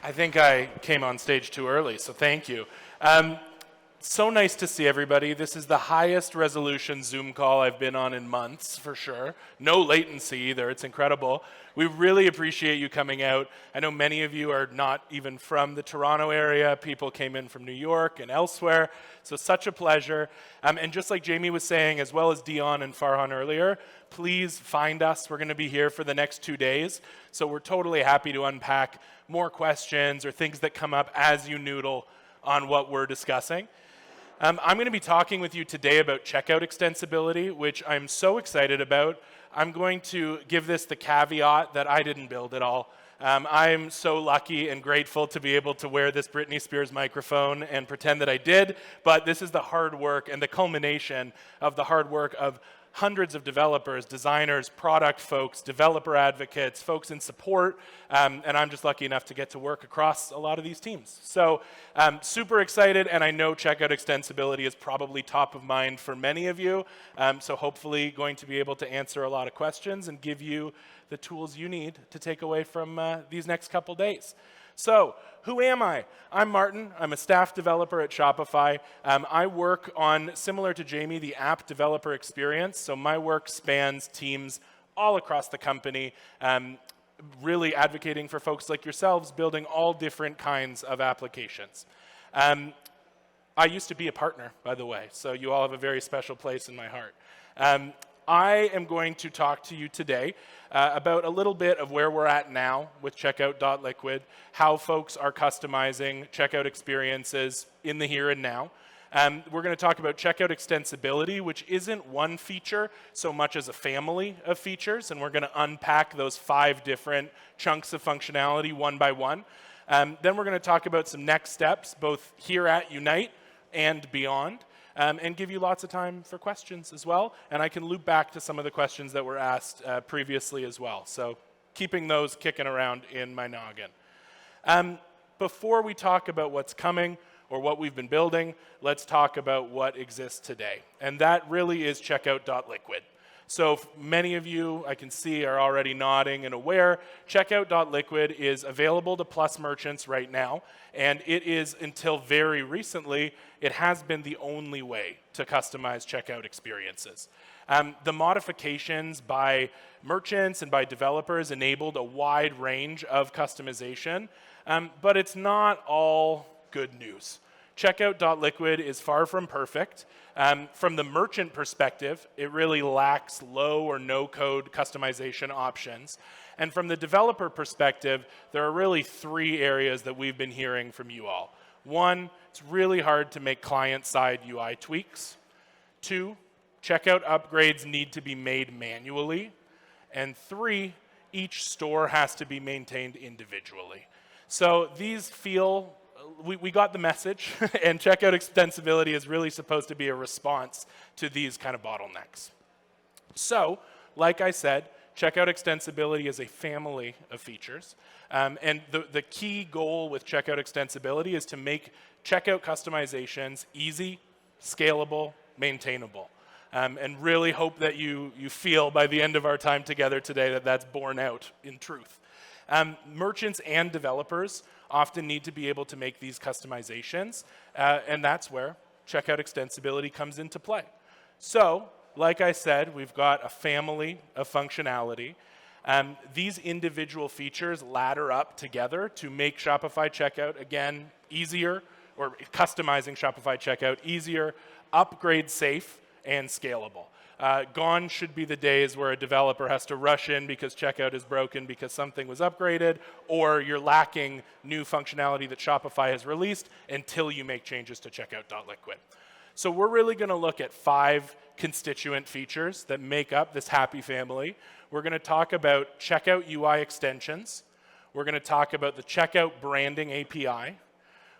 I think I came on stage too early, so thank you. So nice to see everybody. This is the highest resolution Zoom call I've been on in months, for sure. No latency either, it's incredible. We really appreciate you coming out. I know many of you are not even from the Toronto area. People came in from New York and elsewhere, so such a pleasure. And just like Jamie was saying, as well as Dion and Farhan earlier, please find us. We're gonna be here for the next 2 days, so we're totally happy to unpack more questions or things that come up as you noodle on what we're discussing. I'm going to be talking with you today about checkout extensibility, which I'm so excited about. I'm going to give this the caveat that I didn't build it all. I'm so lucky and grateful to be able to wear this Britney Spears microphone and pretend that I did, but this is the hard work and the culmination of the hard work of hundreds of developers, designers, product folks, developer advocates, folks in support, and I'm just lucky enough to get to work across a lot of these teams. So super excited, and I know checkout extensibility is probably top of mind for many of you, so hopefully going to be able to answer a lot of questions and give you the tools you need to take away from these next couple days. So, who am I? I'm Martin. I'm a staff developer at Shopify. I work on, similar to Jamie, the app developer experience. So my work spans teams all across the company, really advocating for folks like yourselves, building all different kinds of applications. I used to be a partner, by the way, so you all have a very special place in my heart. I am going to talk to you today about a little bit of where we're at now with checkout.liquid, how folks are customizing checkout experiences in the here and now. We're going to talk about checkout extensibility, which isn't one feature so much as a family of features, and we're going to unpack those 5 different chunks of functionality one by one. Then we're going to talk about some next steps, both here at Unite and beyond. And give you lots of time for questions as well. And I can loop back to some of the questions that were asked previously as well. So keeping those kicking around in my noggin. Before we talk about what's coming or what we've been building, let's talk about what exists today. And that really is checkout.liquid. So many of you, I can see, are already nodding and aware. Checkout.liquid is available to Plus merchants right now, and it is, until very recently, it has been the only way to customize checkout experiences. The modifications by merchants and by developers enabled a wide range of customization, but it's not all good news. Checkout.liquid is far from perfect. From the merchant perspective, it really lacks low or no code customization options. And from the developer perspective, there are really 3 areas that we've been hearing from you all. 1, it's really hard to make client-side UI tweaks. 2, checkout upgrades need to be made manually. And 3, each store has to be maintained individually. So these feel we got the message, and checkout extensibility is really supposed to be a response to these kind of bottlenecks. So, like I said, checkout extensibility is a family of features, and the key goal with checkout extensibility is to make checkout customizations easy, scalable, maintainable, and really hope that you feel by the end of our time together today that that's borne out in truth. Merchants and developers often need to be able to make these customizations, and that's where checkout extensibility comes into play. So, like I said, we've got a family of functionality. These individual features ladder up together to make Shopify checkout, again, easier, or customizing Shopify checkout easier, upgrade safe, and scalable. Gone should be the days where a developer has to rush in because checkout is broken because something was upgraded, or you're lacking new functionality that Shopify has released until you make changes to checkout.liquid. So we're really going to look at 5 constituent features that make up this happy family. We're going to talk about checkout UI extensions. We're going to talk about the checkout branding API.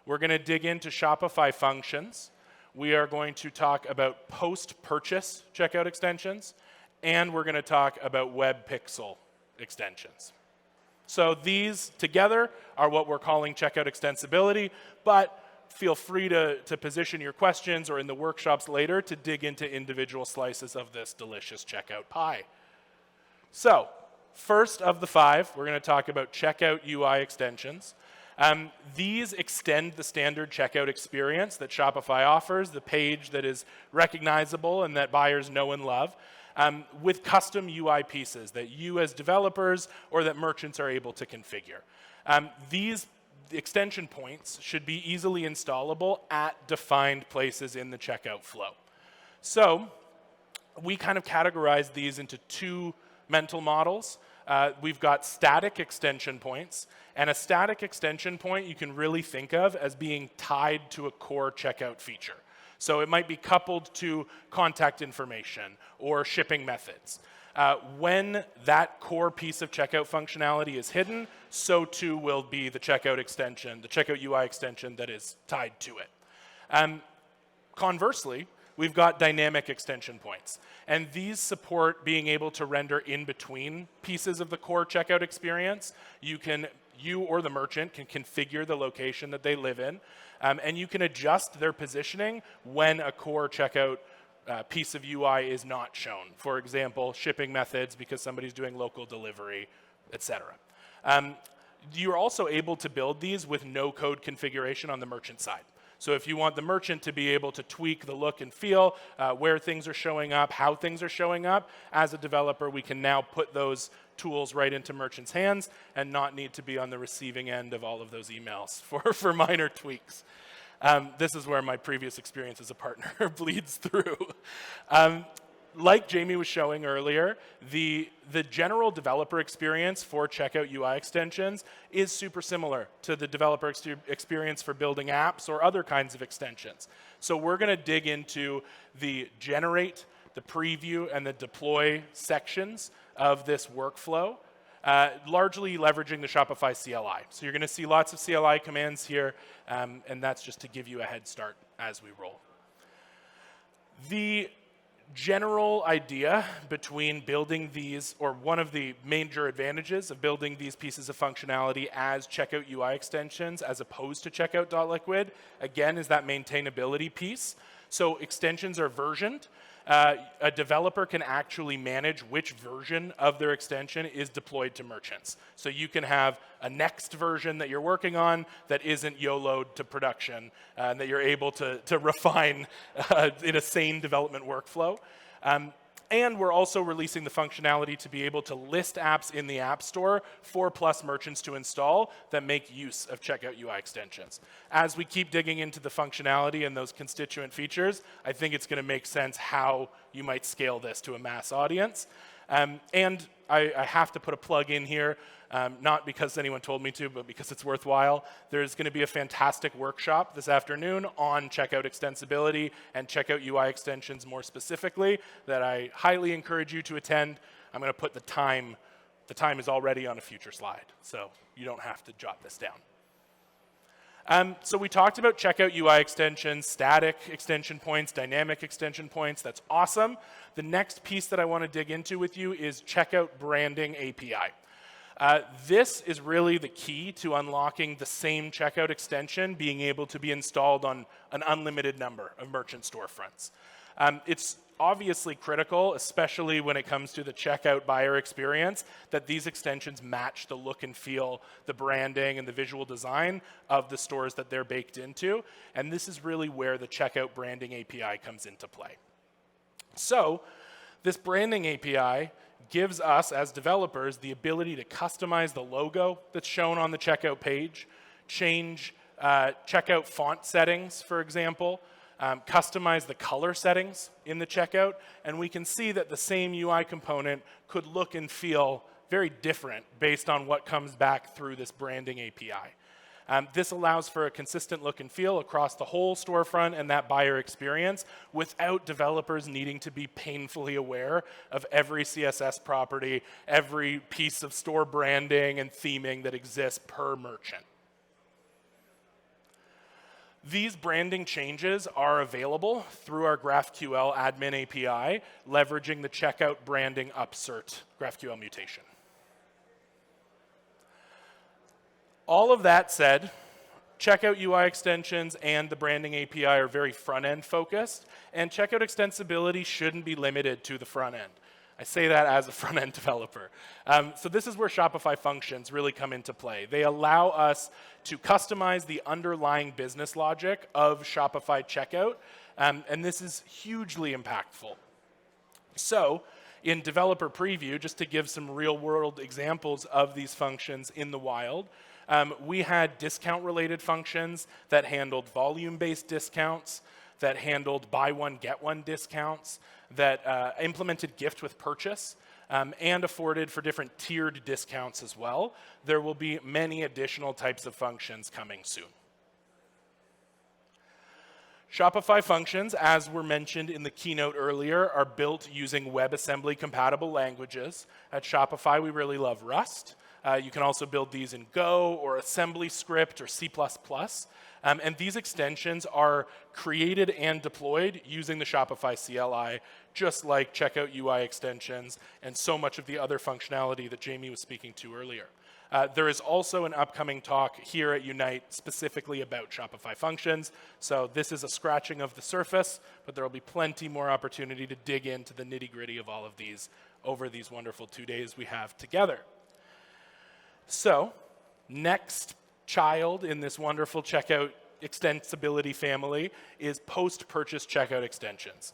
We're going to dig into Shopify functions. We are going to talk about post-purchase checkout extensions, and we're going to talk about web pixel extensions. So these together are what we're calling checkout extensibility, but feel free to position your questions or in the workshops later to dig into individual slices of this delicious checkout pie. So first of the 5, we're going to talk about checkout UI extensions. These extend the standard checkout experience that Shopify offers, the page that is recognizable and that buyers know and love, with custom UI pieces that you as developers or that merchants are able to configure. These extension points should be easily installable at defined places in the checkout flow. So we kind of categorize these into two mental models. We've got static extension points, and a static extension point you can really think of as being tied to a core checkout feature. So it might be coupled to contact information or shipping methods. When that core piece of checkout functionality is hidden, so too will be the checkout extension, the checkout UI extension that is tied to it. Conversely, we've got dynamic extension points, and these support being able to render in between pieces of the core checkout experience. You or the merchant can configure the location that they live in, and you can adjust their positioning when a core checkout piece of UI is not shown. For example, shipping methods because somebody's doing local delivery, etc. You're also able to build these with no-code configuration on the merchant side. So if you want the merchant to be able to tweak the look and feel, where things are showing up, how things are showing up, as a developer, we can now put those tools right into merchants' hands and not need to be on the receiving end of all of those emails for minor tweaks. This is where my previous experience as a partner bleeds through. Like Jamie was showing earlier, the general developer experience for checkout UI extensions is super similar to the developer experience for building apps or other kinds of extensions. So we're going to dig into the generate, the preview, and the deploy sections of this workflow, largely leveraging the Shopify CLI. So you're going to see lots of CLI commands here, and that's just to give you a head start as we roll. The general idea between building these, or one of the major advantages of building these pieces of functionality as checkout UI extensions as opposed to checkout.liquid, again, is that maintainability piece. So extensions are versioned. A developer can actually manage which version of their extension is deployed to merchants. So you can have a next version that you're working on that isn't YOLO'd to production, and that you're able to refine in a sane development workflow. And we're also releasing the functionality to be able to list apps in the App Store for plus merchants to install that make use of checkout UI extensions. As we keep digging into the functionality and those constituent features, I think it's going to make sense how you might scale this to a mass audience. And I have to put a plug in here, not because anyone told me to, but because it's worthwhile. There's going to be a fantastic workshop this afternoon on checkout extensibility and checkout UI extensions more specifically that I highly encourage you to attend. I'm going to put the time. The time is already on a future slide, so you don't have to jot this down. So we talked about checkout UI extensions, static extension points, dynamic extension points. That's awesome. The next piece that I want to dig into with you is checkout branding API. This is really the key to unlocking the same checkout extension being able to be installed on an unlimited number of merchant storefronts. It's obviously critical, especially when it comes to the checkout buyer experience, that these extensions match the look and feel, the branding, and the visual design of the stores that they're baked into. And this is really where the checkout branding API comes into play. So this branding API gives us, as developers, the ability to customize the logo that's shown on the checkout page, change checkout font settings, for example, customize the color settings in the checkout, and we can see that the same UI component could look and feel very different based on what comes back through this branding API. This allows for a consistent look and feel across the whole storefront and that buyer experience without developers needing to be painfully aware of every CSS property, every piece of store branding and theming that exists per merchant. These branding changes are available through our GraphQL admin API, leveraging the checkout branding upsert GraphQL mutation. All of that said, checkout UI extensions and the branding API are very front-end focused, and checkout extensibility shouldn't be limited to the front end. I say that as a front-end developer. So this is where Shopify functions really come into play. They allow us to customize the underlying business logic of Shopify checkout, and this is hugely impactful. So in developer preview, just to give some real-world examples of these functions in the wild, we had discount-related functions that handled volume-based discounts, that handled buy one, get one discounts, that implemented gift with purchase, and afforded for different tiered discounts as well. There will be many additional types of functions coming soon. Shopify functions, as were mentioned in the keynote earlier, are built using WebAssembly compatible languages. At Shopify, we really love Rust. You can also build these in Go or Assembly Script or C++. And these extensions are created and deployed using the Shopify CLI, just like checkout UI extensions and so much of the other functionality that Jamie was speaking to earlier. There is also an upcoming talk here at Unite specifically about Shopify functions. So this is a scratching of the surface, but there will be plenty more opportunity to dig into the nitty-gritty of all of these over these wonderful 2 days we have together. So, next child in this wonderful checkout extensibility family is post-purchase checkout extensions.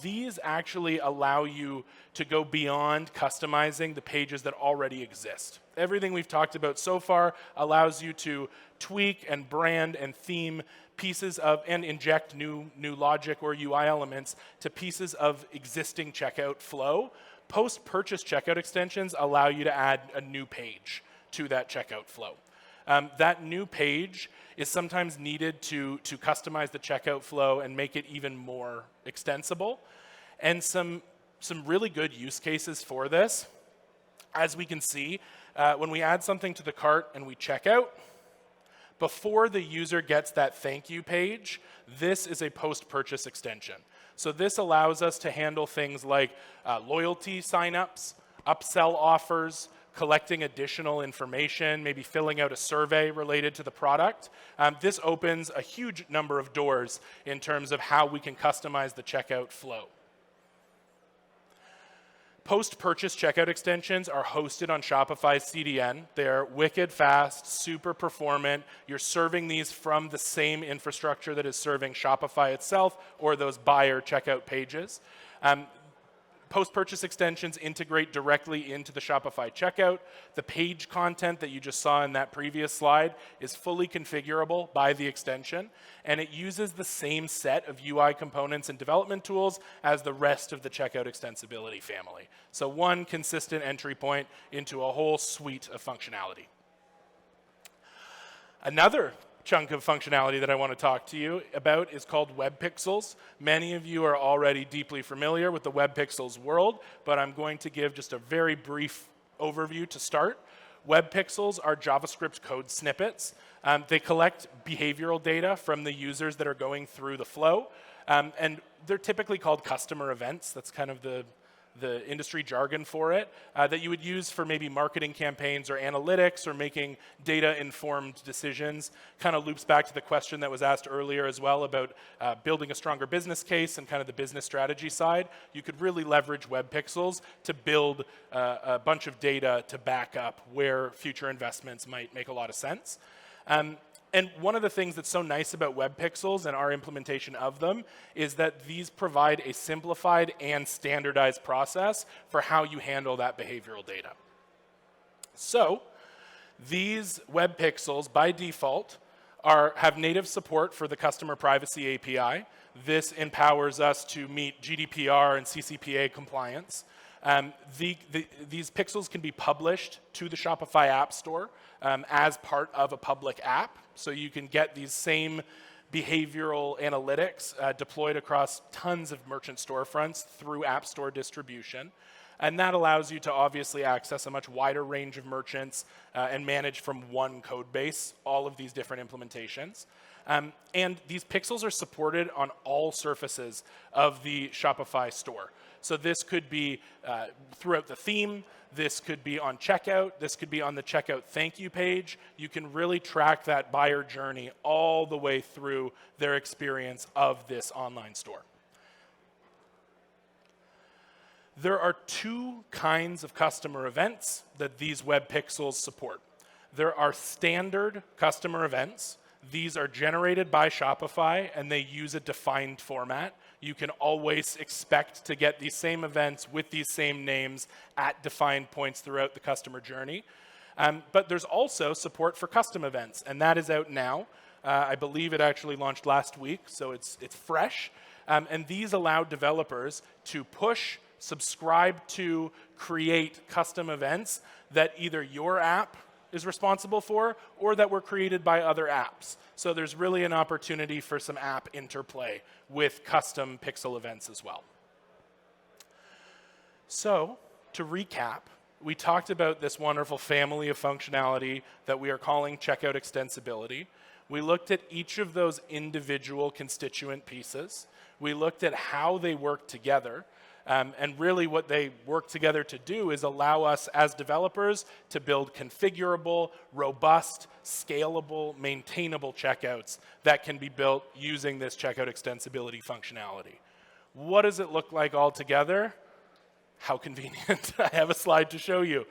These actually allow you to go beyond customizing the pages that already exist. Everything we've talked about so far allows you to tweak and brand and theme pieces of, and inject new logic or UI elements to pieces of existing checkout flow. Post-purchase checkout extensions allow you to add a new page to that checkout flow. That new page is sometimes needed to customize the checkout flow and make it even more extensible. And some really good use cases for this, as we can see, when we add something to the cart and we check out, before the user gets that thank you page, this is a post-purchase extension. So this allows us to handle things like loyalty signups, upsell offers, collecting additional information, maybe filling out a survey related to the product. This opens a huge number of doors in terms of how we can customize the checkout flow. Post-purchase checkout extensions are hosted on Shopify's CDN. They're wicked fast, super performant. You're serving these from the same infrastructure that is serving Shopify itself or those buyer checkout pages. Post-purchase extensions integrate directly into the Shopify checkout. The page content that you just saw in that previous slide is fully configurable by the extension, and it uses the same set of UI components and development tools as the rest of the checkout extensibility family. So one consistent entry point into a whole suite of functionality. Another chunk of functionality that I want to talk to you about is called Web Pixels. Many of you are already deeply familiar with the Web Pixels world, but I'm going to give just a very brief overview to start. Web Pixels are JavaScript code snippets. They collect behavioral data from the users that are going through the flow, and they're typically called customer events. That's kind of the industry jargon for it, that you would use for maybe marketing campaigns or analytics or making data-informed decisions. Kind of loops back to the question that was asked earlier as well about building a stronger business case and kind of the business strategy side. You could really leverage Web Pixels to build a bunch of data to back up where future investments might make a lot of sense. And one of the things that's so nice about Web Pixels and our implementation of them is that these provide a simplified and standardized process for how you handle that behavioral data. So these Web Pixels, by default, have native support for the Customer Privacy API. This empowers us to meet GDPR and CCPA compliance. These pixels can be published to the Shopify App Store as part of a public app. So you can get these same behavioral analytics deployed across tons of merchant storefronts through App Store distribution. And that allows you to obviously access a much wider range of merchants and manage from one code base all of these different implementations. And these pixels are supported on all surfaces of the Shopify store. So this could be throughout the theme, this could be on checkout, this could be on the checkout thank you page. You can really track that buyer journey all the way through their experience of this online store. There are two kinds of customer events that these web pixels support. There are standard customer events. These are generated by Shopify and they use a defined format. You can always expect to get these same events with these same names at defined points throughout the customer journey. But there's also support for custom events, and that is out now. I believe it actually launched last week, so it's fresh. And these allow developers to push, subscribe to, create custom events that either your app is responsible for or that were created by other apps. So there's really an opportunity for some app interplay with custom pixel events as well. So to recap, we talked about this wonderful family of functionality that we are calling checkout extensibility. We looked at each of those individual constituent pieces. We looked at how they work together. And really what they work together to do is allow us as developers to build configurable, robust, scalable, maintainable checkouts that can be built using this checkout extensibility functionality. What does it look like all together? How convenient. I have a slide to show you.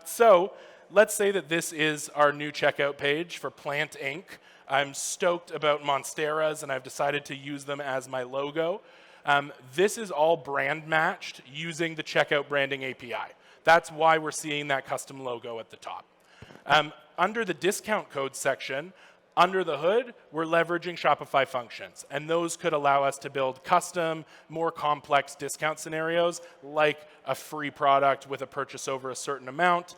So let's say that this is our new checkout page for Plant Inc. I'm stoked about Monsteras and I've decided to use them as my logo. This is all brand matched using the checkout branding API. That's why we're seeing that custom logo at the top. Under the discount code section, under the hood, we're leveraging Shopify functions, and those could allow us to build custom, more complex discount scenarios, like a free product with a purchase over a certain amount,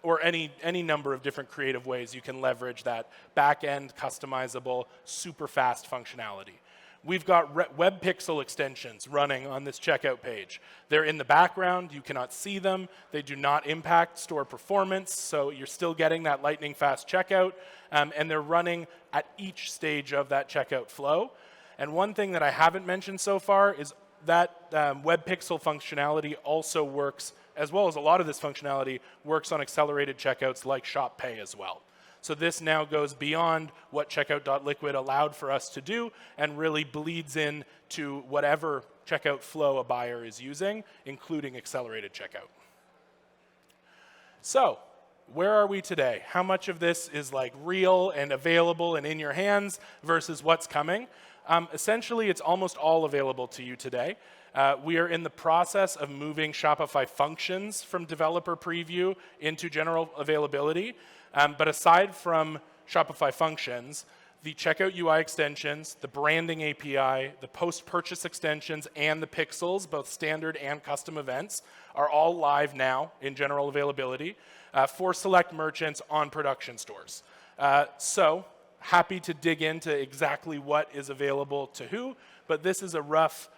or any number of different creative ways you can leverage that back-end, customizable, super fast functionality. We've got web pixel extensions running on this checkout page. They're in the background, you cannot see them, they do not impact store performance, so you're still getting that lightning fast checkout, and they're running at each stage of that checkout flow. And one thing that I haven't mentioned so far is that web pixel functionality also works, as well as a lot of this functionality, works on accelerated checkouts like Shop Pay as well. So this now goes beyond what checkout.liquid allowed for us to do and really bleeds in to whatever checkout flow a buyer is using, including accelerated checkout. So where are we today? How much of this is like real and available and in your hands versus what's coming? Essentially, it's almost all available to you today. We are in the process of moving Shopify functions from developer preview into general availability. But aside from Shopify functions, the checkout UI extensions, the branding API, the post-purchase extensions, and the pixels, both standard and custom events, are all live now in general availability for select merchants on production stores. So happy to dig into exactly what is available to who, but this is a rough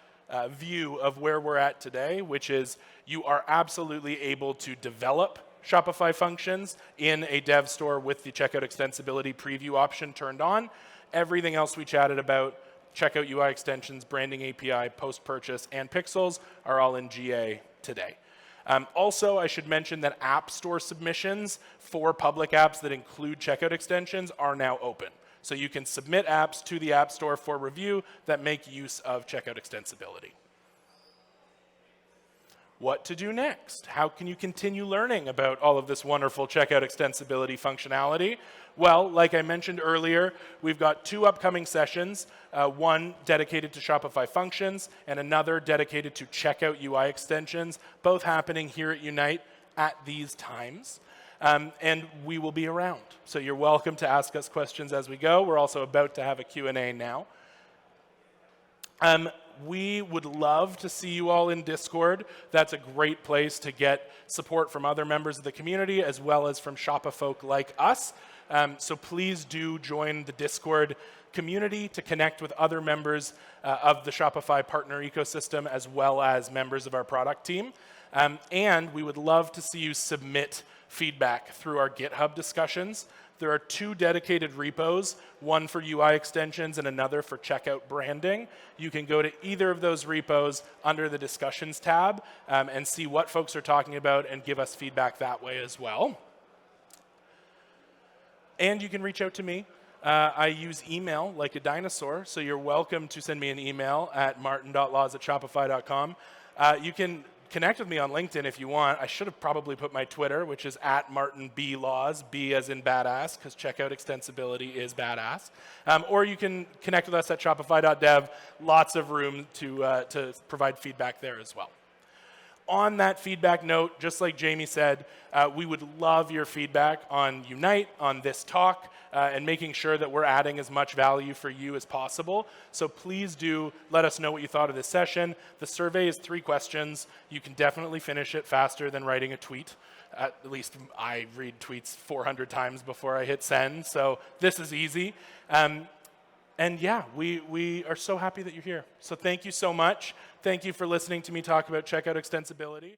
view of where we're at today, which is you are absolutely able to develop Shopify functions in a dev store with the checkout extensibility preview option turned on. Everything else we chatted about, checkout UI extensions, branding API, post-purchase, and pixels are all in GA today. Also, I should mention that App Store submissions for public apps that include checkout extensions are now open. So you can submit apps to the App Store for review that make use of checkout extensibility. What to do next? How can you continue learning about all of this wonderful checkout extensibility functionality? Well, like I mentioned earlier, we've got two upcoming sessions, one dedicated to Shopify functions and another dedicated to checkout UI extensions, both happening here at Unite at these times. And we will be around. So you're welcome to ask us questions as we go. We're also about to have a Q&A now. We would love to see you all in Discord. That's a great place to get support from other members of the community as well as from Shopify like us. So please do join the Discord community to connect with other members of the Shopify partner ecosystem as well as members of our product team. And we would love to see you submit feedback through our GitHub discussions. There are two dedicated repos, one for UI extensions and another for checkout branding. You can go to either of those repos under the discussions tab and see what folks are talking about and give us feedback that way as well. And you can reach out to me. I use email like a dinosaur, so you're welcome to send me an email at martin.laws@shopify.com. You can connect with me on LinkedIn if you want. I should have probably put my Twitter, which is @MartinBLaws, B as in badass, because checkout extensibility is badass. Or you can connect with us at shopify.dev. Lots of room to provide feedback there as well. On that feedback note, just like Jamie said, we would love your feedback on Unite, on this talk, and making sure that we're adding as much value for you as possible. So please do let us know what you thought of this session. The survey is 3 questions. You can definitely finish it faster than writing a tweet. At least I read tweets 400 times before I hit send, so this is easy. And yeah, we are so happy that you're here. So thank you so much. Thank you for listening to me talk about checkout extensibility.